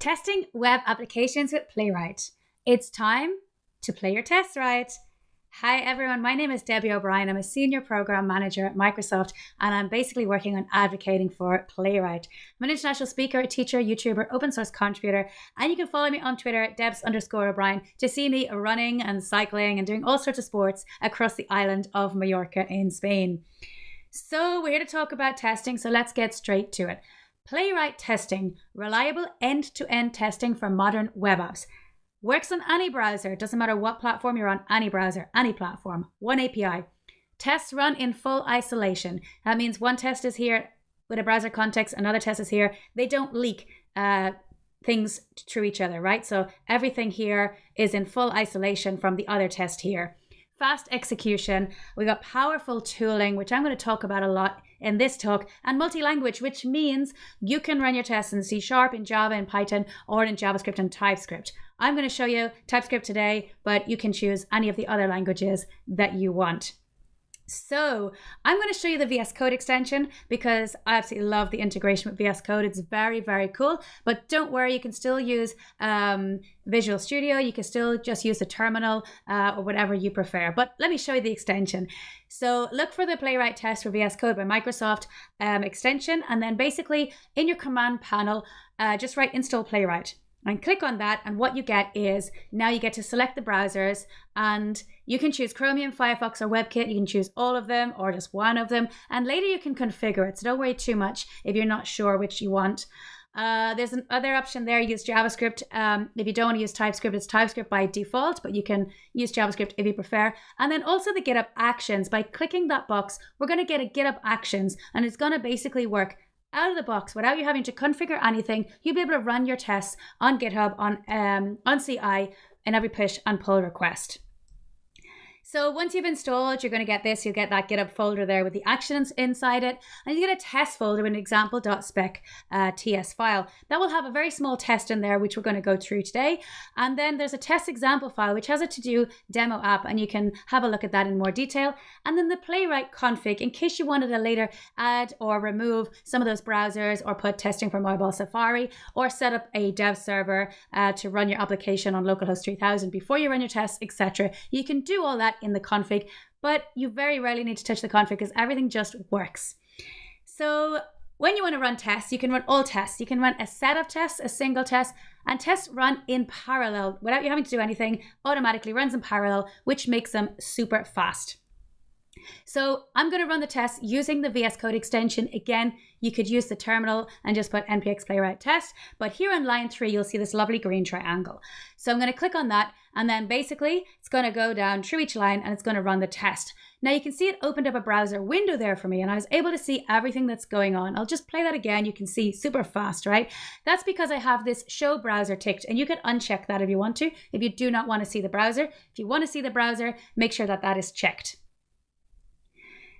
Testing web applications with Playwright. It's time to play your tests right. Hi everyone, my name is Debbie O'Brien. I'm a senior program manager at Microsoft and I'm basically working on advocating for Playwright. I'm an international speaker, teacher, YouTuber, open source contributor, and you can follow me on Twitter at Debs_O'Brien to see me running and cycling and doing all sorts of sports across the island of Mallorca in Spain. So we're here to talk about testing, so let's get straight to it. Playwright testing, reliable end-to-end testing for modern web apps. Works on any browser, it doesn't matter what platform you're on, any browser, any platform, one API. Tests run in full isolation. That means one test is here with a browser context, another test is here. They don't leak things through each other, right? So everything here is in full isolation from the other test here. Fast execution, we got powerful tooling, which I'm going to talk about a lot in this talk, and multi-language, which means you can run your tests in C#, in Java, in Python, or in JavaScript and TypeScript. I'm going to show you TypeScript today, but you can choose any of the other languages that you want. So I'm going to show you the VS Code extension because I absolutely love the integration with VS Code. It's very, very cool. But don't worry, you can still use Visual Studio. You can still just use the terminal or whatever you prefer. But let me show you the extension. So look for the Playwright test for VS Code by Microsoft extension. And then basically in your command panel, just write install Playwright. And click on that, and what you get is now you get to select the browsers, and you can choose Chromium, Firefox, or WebKit. You can choose all of them or just one of them, and later you can configure it. So don't worry too much if you're not sure which you want. There's another option there, use JavaScript. If you don't want to use TypeScript, it's TypeScript by default, but you can use JavaScript if you prefer. And then also the GitHub Actions. By clicking that box, we're going to get a GitHub Actions, and it's going to basically work out of the box without you having to configure anything. You'll be able to run your tests on GitHub, on CI, in every push and pull request. So once you've installed, you're going to get this. You'll get that GitHub folder there with the actions inside it. And you get a test folder with an example.spec TS file. That will have a very small test in there, which we're going to go through today. And then there's a test example file, which has a to-do demo app. And you can have a look at that in more detail. And then the Playwright config, in case you wanted to later add or remove some of those browsers or put testing for mobile Safari or set up a dev server to run your application on localhost 3000 before you run your tests, etc. You can do all that in the config, but you very rarely need to touch the config because everything just works. So when you want to run tests, you can run all tests. You can run a set of tests, a single test, and tests run in parallel without you having to do anything. Automatically runs in parallel, which makes them super fast. So I'm going to run the test using the VS Code extension. Again, you could use the terminal and just put npx playwright test. But here on line 3, you'll see this lovely green triangle. So I'm going to click on that. And then basically, it's going to go down through each line and it's going to run the test. Now you can see it opened up a browser window there for me. And I was able to see everything that's going on. I'll just play that again. You can see super fast, right? That's because I have this show browser ticked. And you can uncheck that if you want to, if you do not want to see the browser. If you want to see the browser, make sure that that is checked.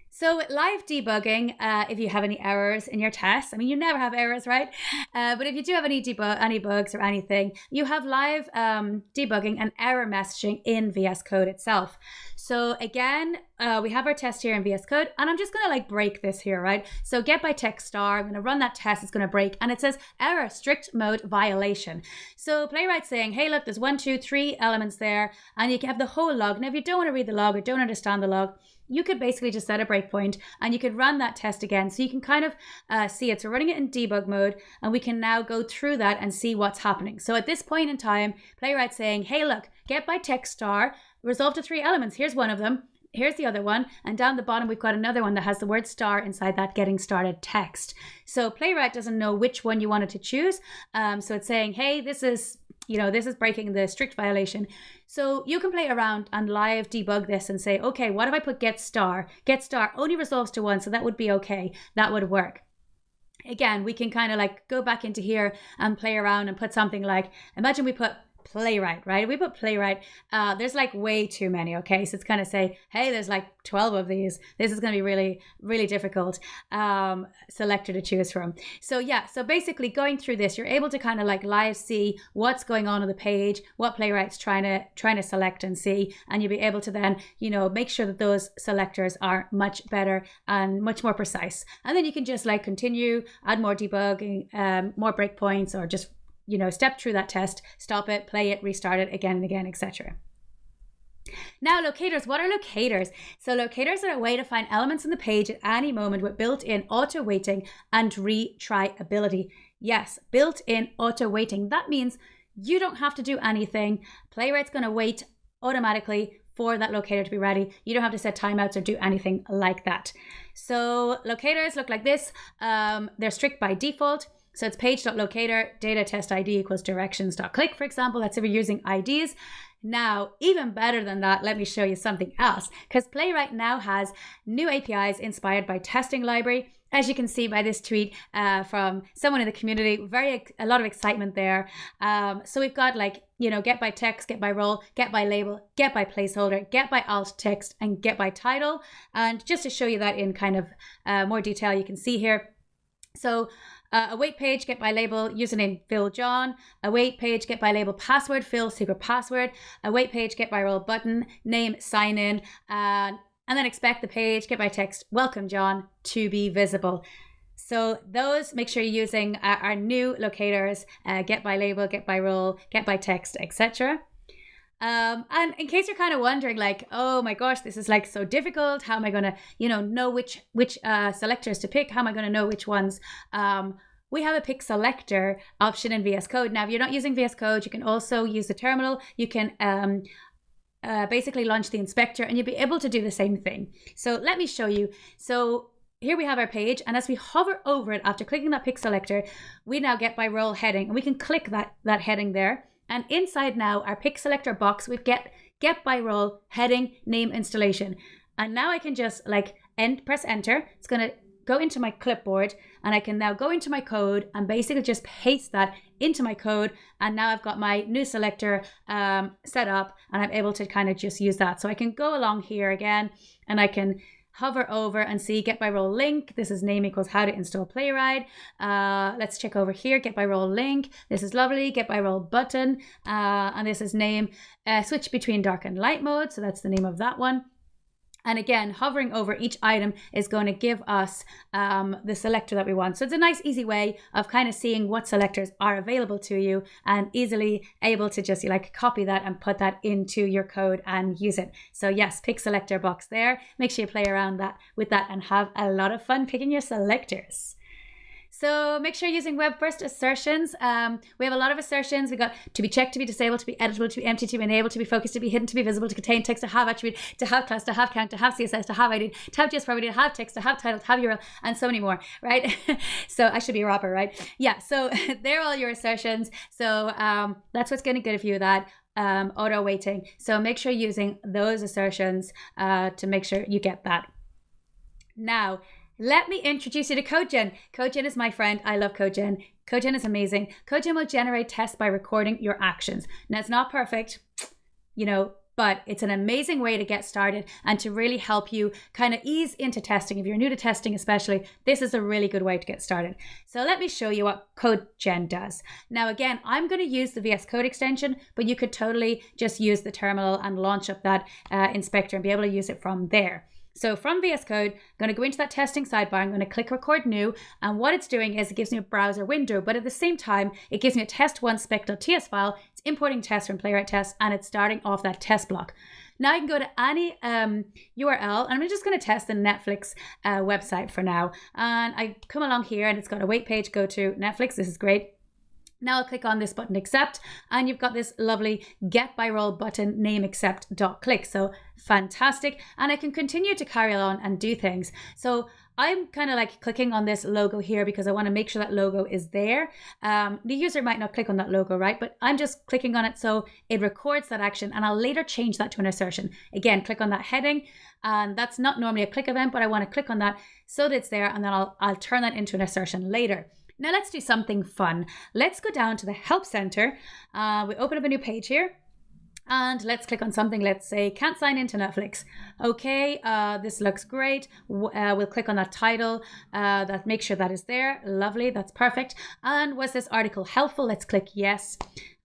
So with live debugging, if you have any errors in your tests, I mean, you never have errors, right? But if you do have any bugs or anything, you have live debugging and error messaging in VS Code itself. So again, we have our test here in VS Code, and I'm just going to break this here, right? So get by text star, I'm going to run that test, it's going to break, and it says error, strict mode violation. So Playwright's saying, hey, look, there's 1, 2, 3 elements there, and you can have the whole log. Now, if you don't want to read the log or don't understand the log, you could basically just set a breakpoint and you could run that test again. So you can kind of see it. So running it in debug mode, and we can now go through that and see what's happening. So at this point in time, Playwright's saying, hey, look, get by text star, resolve to 3 elements. Here's one of them. Here's the other one. And down the bottom, we've got another one that has the word star inside that getting started text. So Playwright doesn't know which one you wanted to choose. So it's saying, hey, this is breaking the strict violation. So you can play around and live debug this and say, okay, what if I put get star? Get star only resolves to 1, so that would be okay. That would work. Again, we can kind of go back into here and play around and put something like, imagine we put Playwright, right? We put Playwright, there's way too many, okay? So it's kind of say, hey, there's 12 of these. This is going to be really, really difficult selector to choose from. So yeah, so basically going through this, you're able to kind of live see what's going on the page, what Playwright's trying to select and see, and you'll be able to then, make sure that those selectors are much better and much more precise. And then you can just continue, add more debugging, more breakpoints, or just step through that test, stop it, play it, restart it again and again, etc. Now, locators. What are locators? So locators are a way to find elements in the page at any moment with built-in auto-weighting and retry-ability. Yes, built-in auto-weighting. That means you don't have to do anything. Playwright's going to wait automatically for that locator to be ready. You don't have to set timeouts or do anything like that. So locators look like this. They're strict by default. So it's page.locator, data test ID equals directions.click, for example. That's if you're using IDs. Now, even better than that, let me show you something else, because Playwright now has new APIs inspired by testing library. As you can see by this tweet from someone in the community, a lot of excitement there. So we've got get by text, get by role, get by label, get by placeholder, get by alt text, and get by title. And just to show you that in kind of more detail, you can see here. So await page, get by label, username Phil John. Await page, get by label, password Phil, secret password. Await page, get by role button, name sign in, and then expect the page, get by text, welcome John, to be visible. So those, make sure you're using our new locators, get by label, get by role, get by text, etc. And in case you're kind of wondering, oh my gosh, this is so difficult. How am I going to, know which selectors to pick? How am I going to know which ones? We have a pick selector option in VS Code. Now, if you're not using VS Code, you can also use the terminal. You can basically launch the inspector and you'll be able to do the same thing. So let me show you. So here we have our page, and as we hover over it after clicking that pick selector, we now get by role heading, and we can click that heading there. And inside now our pick selector box, we've get by role heading name installation. And now I can just press enter. It's going to go into my clipboard, and I can now go into my code and basically just paste that into my code. And now I've got my new selector set up, and I'm able to kind of just use that. So I can go along here again, and I can hover over and see get by role link. This is name equals how to install Playwright. Let's check over here, get by role link. This is lovely, get by role button. And this is name, switch between dark and light mode. So that's the name of that one. And again, hovering over each item is going to give us the selector that we want. So it's a nice, easy way of kind of seeing what selectors are available to you and easily able to just copy that and put that into your code and use it. So yes, pick selector box there. Make sure you play around with that and have a lot of fun picking your selectors. So make sure you're using web first assertions. We have a lot of assertions. We got to be checked, to be disabled, to be editable, to be empty, to be enabled, to be focused, to be hidden, to be visible, to contain text, to have attribute, to have class, to have count, to have CSS, to have ID, to have JS property, to have text, to have title, to have URL, and so many more, right? So I should be a rapper, right? Yeah, so they're all your assertions. So that's what's going to give you that auto weighting. So make sure you're using those assertions to make sure you get that. Now, let me introduce you to codegen. Codegen is my friend. I love codegen. Codegen is amazing. Codegen will generate tests by recording your actions. Now, it's not perfect, but it's an amazing way to get started and to really help you kind of ease into testing. If you're new to testing especially, this is a really good way to get started. So let me show you what codegen does. Now, again, I'm going to use the VS Code extension, but you could totally just use the terminal and launch up that inspector and be able to use it from there. So from VS Code, I'm going to go into that testing sidebar. I'm going to click record new. And what it's doing is it gives me a browser window, but at the same time, it gives me a test1 spec.ts file. It's importing tests from Playwright tests, and it's starting off that test block. Now I can go to any URL, and I'm just going to test the Netflix website for now. And I come along here, and it's got a wait page, go to Netflix. This is great. Now I'll click on this button accept, and you've got this lovely get by role button name accept.click. So fantastic. And I can continue to carry on and do things. So I'm kind of clicking on this logo here because I want to make sure that logo is there. The user might not click on that logo, right? But I'm just clicking on it so it records that action, and I'll later change that to an assertion. Again, click on that heading, and that's not normally a click event, but I want to click on that so that it's there, and then I'll turn that into an assertion later. Now let's do something fun. Let's go down to the Help Center. We open up a new page here, and let's click on something. Let's say can't sign into Netflix. Okay, this looks great. We'll click on that title. That make sure that is there. Lovely, that's perfect. And was this article helpful? Let's click yes.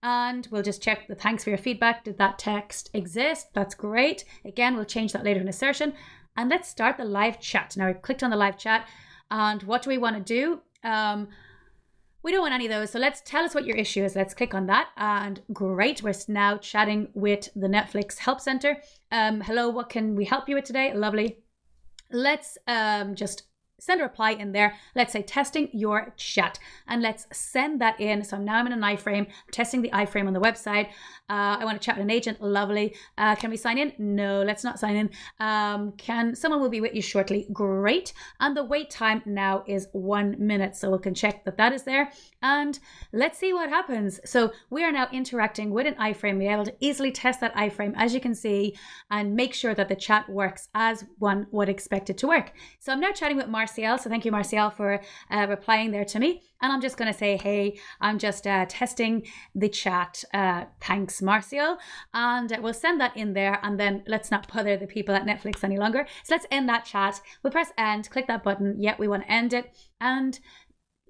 And we'll just check the thanks for your feedback. Did that text exist? That's great. Again, we'll change that later in assertion. And let's start the live chat. Now I've clicked on the live chat, and what do we want to do? We don't want any of those. So let's tell us what your issue is. Let's click on that. And great, we're now chatting with the Netflix Help Center. Hello, what can we help you with today? Lovely. Let's just send a reply in there. Let's say testing your chat, and let's send that in. So now I'm in an iframe, I'm testing the iframe on the website. I want to chat with an agent. Lovely. Can we sign in? No, let's not sign in. Someone will be with you shortly. Great. And the wait time now is 1 minute. So we can check that that is there, and let's see what happens. So we are now interacting with an iframe. We're able to easily test that iframe, as you can see, and make sure that the chat works as one would expect it to work. So I'm now chatting with Marcel. So thank you, Marcel, for replying there to me. And I'm just going to say, hey, I'm just testing the chat. Thanks, Marcel. And we'll send that in there. And then let's not bother the people at Netflix any longer. So let's end that chat. We'll press end, click that button. Yeah, we want to end it. And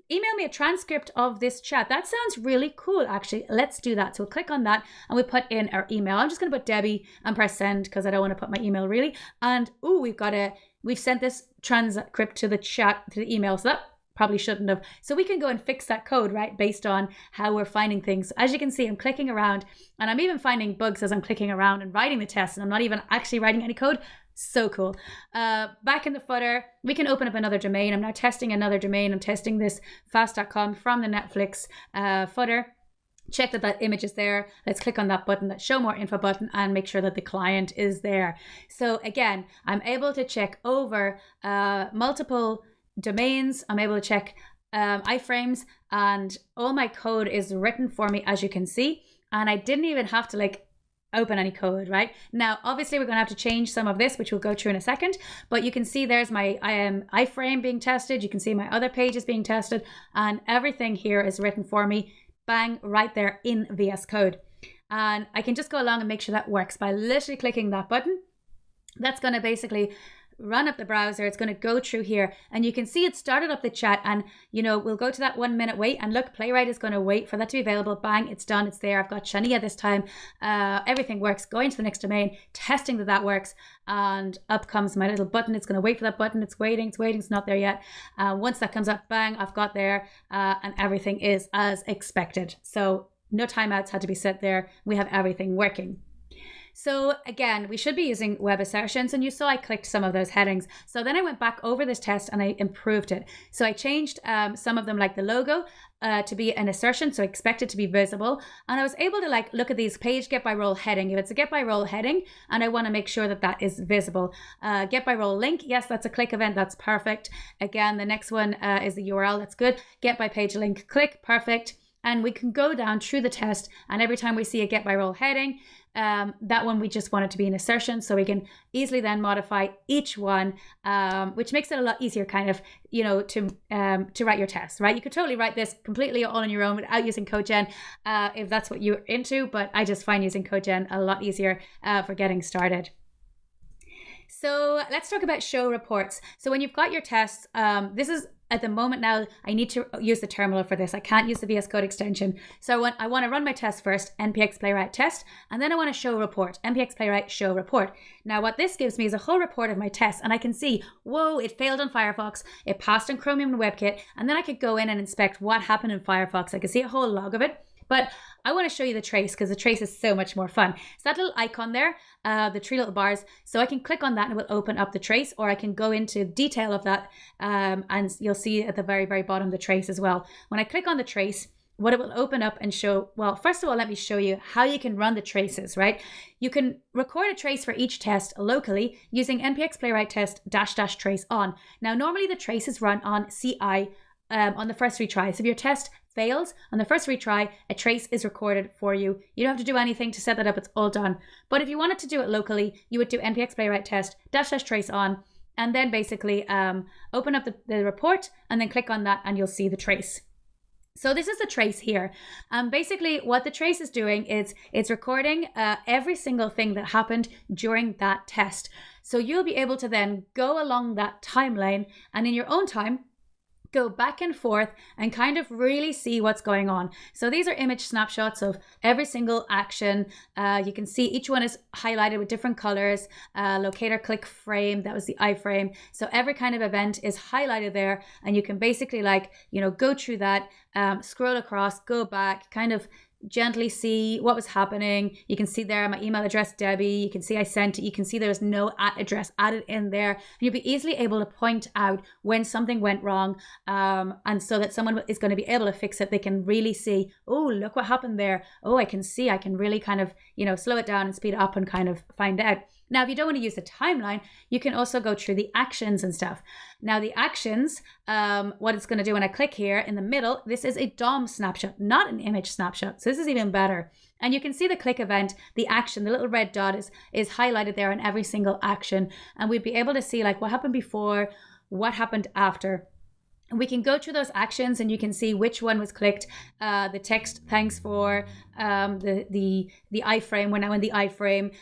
email me a transcript of this chat. That sounds really cool, actually. Let's do that. So we'll click on that and we put in our email. I'm just going to put Debbie and press send because I don't want to put my email really. And we've sent this transcript to the chat, to the email. So that probably shouldn't have. So we can go and fix that code, right? Based on how we're finding things. As you can see, I'm clicking around and I'm even finding bugs as I'm clicking around and writing the test. And I'm not even actually writing any code. So cool. Back in the footer, we can open up another domain. I'm now testing another domain. I'm testing this fast.com from the Netflix footer. Check that image is there. Let's click on that button, that show more info button, and make sure that the client is there. So again, I'm able to check over multiple domains. I'm able to check iframes, and all my code is written for me, as you can see. And I didn't even have to open any code, right? Now, obviously, we're going to have to change some of this, which we'll go through in a second. But you can see there's my iframe being tested. You can see my other pages being tested, and everything here is written for me. Bang, right there in VS Code. And I can just go along and make sure that works by literally clicking that button. That's going to basically run up the browser. It's going to go through here, and you can see it started up the chat, and we'll go to that 1 minute wait, and look, Playwright is going to wait for that to be available. Bang, it's done, it's there. I've got Shania this time. Everything works. Going to the next domain, testing that works, and up comes my little button. It's going to wait for that button. It's waiting, it's not there yet. Once that comes up, bang, I've got there, and everything is as expected. So no timeouts had to be set there. We have everything working. So again, we should be using web assertions, and you saw I clicked some of those headings. So then I went back over this test and I improved it. So I changed some of them, like the logo, to be an assertion, so expect it to be visible. And I was able to look at these page get by role heading. If it's a get by role heading, and I want to make sure that that is visible. Get by role link, yes, that's a click event, that's perfect. Again, the next one is the URL, that's good. Get by page link, click, perfect. And we can go down through the test, and every time we see a get by role heading, that one we just want it to be an assertion, so we can easily then modify each one, which makes it a lot easier to write your test, right? You could totally write this completely all on your own without using codegen if that's what you're into, but I just find using codegen a lot easier for getting started. So let's talk about show reports. So when you've got your tests, this is at the moment now, I need to use the terminal for this. I can't use the VS Code extension. So I want to run my test first, npx playwright test, and then I want to show report, npx playwright show report. Now what this gives me is a whole report of my tests, and I can see, whoa, it failed on Firefox, it passed on Chromium and WebKit, and then I could go in and inspect what happened in Firefox. I can see a whole log of it. But I want to show you the trace because the trace is so much more fun. So that little icon there, the three little bars, so I can click on that and it will open up the trace, or I can go into detail of that and you'll see at the very, very bottom the trace as well. When I click on the trace, what it will open up and show, well, first of all, let me show you how you can run the traces, right? You can record a trace for each test locally using npx playwright test -- trace on. Now, normally the trace is run on CI on the first retry. So if your test fails on the first retry, a trace is recorded for you. You don't have to do anything to set that up. It's all done. But if you wanted to do it locally, you would do npx playwright test -- trace on, and then basically open up the report and then click on that and you'll see the trace. So this is the trace here. Basically what the trace is doing is it's recording every single thing that happened during that test. So you'll be able to then go along that timeline and in your own time, go back and forth and kind of really see what's going on. So these are image snapshots of every single action. You can see each one is highlighted with different colors. Locator, click, frame, that was the iframe. So every kind of event is highlighted there, and you can basically go through that, scroll across, go back, kind of gently see what was happening. You can see there my email address, Debbie. You can see I sent it. You can see there's no @address added in there. And you'll be easily able to point out when something went wrong, and so that someone is going to be able to fix it. They can really see, oh, look what happened there. Oh, I can see. I can really kind of slow it down and speed it up and kind of find out. Now, if you don't want to use the timeline, you can also go through the actions and stuff. Now, the actions, what it's going to do when I click here in the middle, this is a DOM snapshot, not an image snapshot. So this is even better. And you can see the click event, the action, the little red dot is highlighted there on every single action. And we'd be able to see what happened before, what happened after. We can go through those actions and you can see which one was clicked. The text, thanks for the iframe. We're now in the iframe.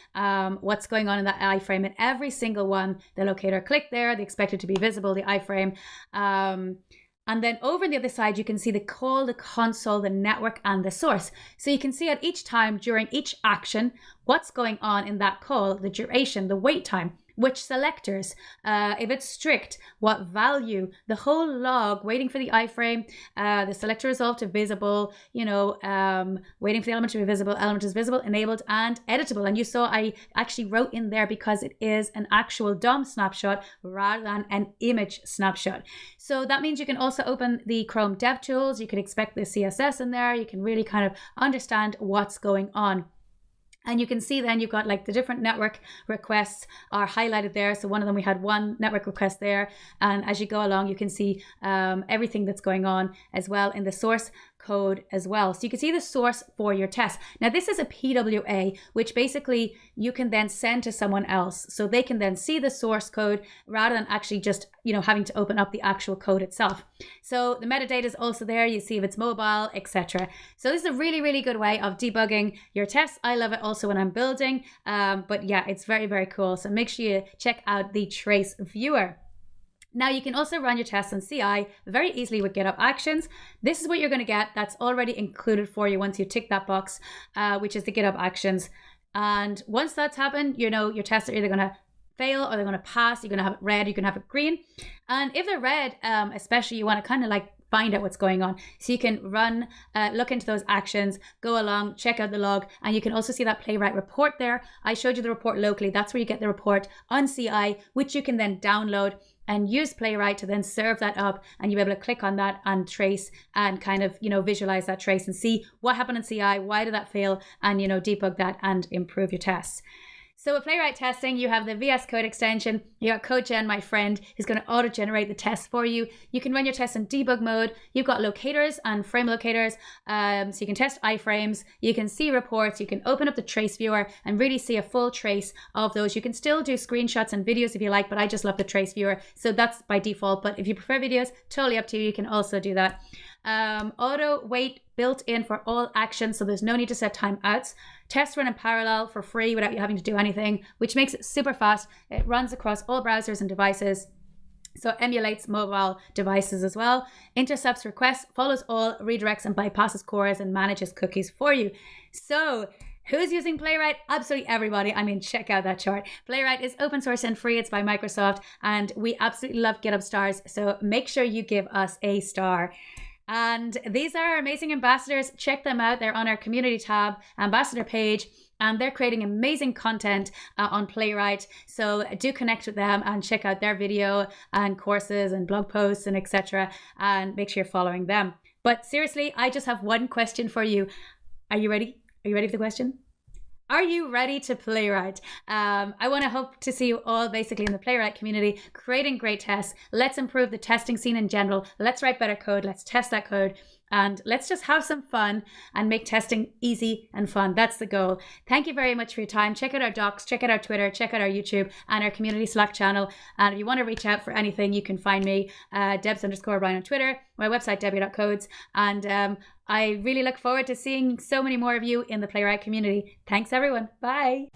What's going on in that iframe? And every single one, the locator clicked there, they expect it to be visible, the iframe. And then over on the other side, you can see the call, the console, the network, and the source. So you can see at each time during each action, what's going on in that call, the duration, the wait time, which selectors, if it's strict, what value, the whole log, waiting for the iframe, the selector resolved to visible, waiting for the element to be visible, element is visible, enabled, and editable. And you saw I actually wrote in there because it is an actual DOM snapshot rather than an image snapshot. So that means you can also open the Chrome DevTools. You can expect the CSS in there. You can really kind of understand what's going on. And you can see then you've got the different network requests are highlighted there. So one of them, we had one network request there. And as you go along, you can see everything that's going on as well in the source code as well. So you can see the source for your test. Now this is a PWA, which basically you can then send to someone else. So they can then see the source code rather than actually just, having to open up the actual code itself. So the metadata is also there. You see if it's mobile, etc. So this is a really, really good way of debugging your tests. I love it also when I'm building. But yeah, it's very, very cool. So make sure you check out the trace viewer. Now you can also run your tests on CI very easily with GitHub Actions. This is what you're going to get. That's already included for you once you tick that box, which is the GitHub Actions. And once that's happened, your tests are either going to fail or they're going to pass. You're going to have it red, you're going to have it green. And if they're red, especially, you want to kind of find out what's going on. So you can run, look into those actions, go along, check out the log, and you can also see that Playwright report there. I showed you the report locally. That's where you get the report on CI, which you can then download and use Playwright to then serve that up, and you'll be able to click on that and trace and kind of, visualize that trace and see what happened in CI, why did that fail, and, debug that and improve your tests. So with Playwright testing, you have the VS Code extension. You got codegen, my friend, who's going to auto-generate the tests for you. You can run your tests in debug mode. You've got locators and frame locators. So you can test iframes. You can see reports. You can open up the trace viewer and really see a full trace of those. You can still do screenshots and videos if you like, but I just love the trace viewer. So that's by default. But if you prefer videos, totally up to you. You can also do that. Auto wait built in for all actions, so there's no need to set timeouts. Tests run in parallel for free without you having to do anything, which makes it super fast. It runs across all browsers and devices, so it emulates mobile devices as well. Intercepts requests, follows all, redirects and bypasses cores, and manages cookies for you. So who's using Playwright? Absolutely everybody. I mean, check out that chart. Playwright is open source and free. It's by Microsoft, and we absolutely love GitHub stars. So make sure you give us a star. And these are our amazing ambassadors. Check them out. They're on our community tab, ambassador page, and they're creating amazing content on Playwright. So do connect with them and check out their video and courses and blog posts and etc. And make sure you're following them. But seriously, I just have one question for you. Are you ready? Are you ready for the question? Are you ready to Playwright? I want to hope to see you all basically in the Playwright community, creating great tests. Let's improve the testing scene in general. Let's write better code. Let's test that code. And let's just have some fun and make testing easy and fun. That's the goal. Thank you very much for your time. Check out our docs, check out our Twitter, check out our YouTube and our community Slack channel. And if you want to reach out for anything, you can find me, Debs_Brian on Twitter, my website, debbie.codes. And I really look forward to seeing so many more of you in the Playwright community. Thanks, everyone. Bye.